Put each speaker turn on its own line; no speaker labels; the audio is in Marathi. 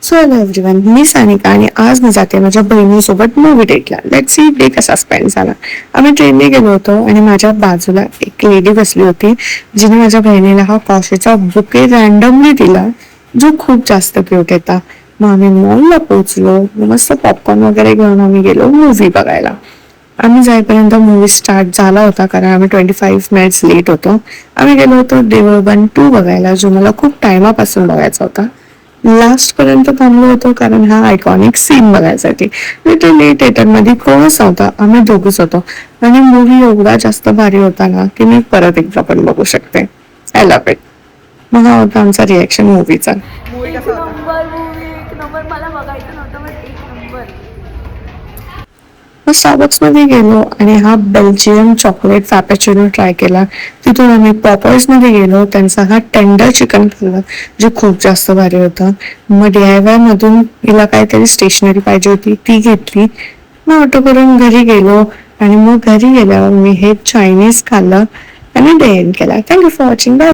सो हॅलो एव्हरीवन, मी सानिका आणि आज मी जाते माझ्या बहिणीसोबत मूवी डेटला. लेट्स सी डे कसा स्पेंड झाला. आम्ही ट्रेनने गेलो होतो आणि माझ्या बाजूला एक लेडी बसली होती जिने माझ्या बहिणीला हा कॉफीचा बुके रॅन्डमली दिला, जो खूप जास्त क्यूट होता. मग आम्ही मॉलला पोहोचलो, मस्त पॉपकॉर्न वगैरे घेऊन आम्ही गेलो मूवी बघायला. आम्ही जाईपर्यंत मूवी स्टार्ट झाला होता कारण आम्ही 25 मिनिट्स लेट होतो. आम्ही गेलो होतो देऊळ बंद 2 बघायला, जो मला खूप टाइमापासून बघायचा होता. लास्ट पर्यंत थांबलो होतो कारण हा आयकॉनिक सीन बघायसाठी. लिटरली थिएटर मध्ये कोणच नव्हता, आम्ही दोघच होतो आणि मूवी एवढा जास्त भारी होता ना की मी परत एकदा पण बघू शकते. I love it. मग हा होता आमचा रिॲक्शन मूवीचा.
एक नंबर मूवी, एक नंबर. मला बघायचं नव्हतं पण एक नंबर.
मग स्टारबक्स मध्ये गेलो आणि हा बेल्जियम चॉकलेट फॅपेचिनो ट्राय केला. तिथून आम्ही पॉपर्स मध्ये गेलो, त्यांचा हा टेंडर चिकन खाल्लं जे खूप जास्त भारी होतं. मग DIY मधून हिला काहीतरी स्टेशनरी पाहिजे होती, ती घेतली. मग ऑटो करून घरी गेलो आणि मग घरी गेल्यावर मी हे चायनीज खाल्लं आणि डे एंड केला. Thank you for watching. बाय.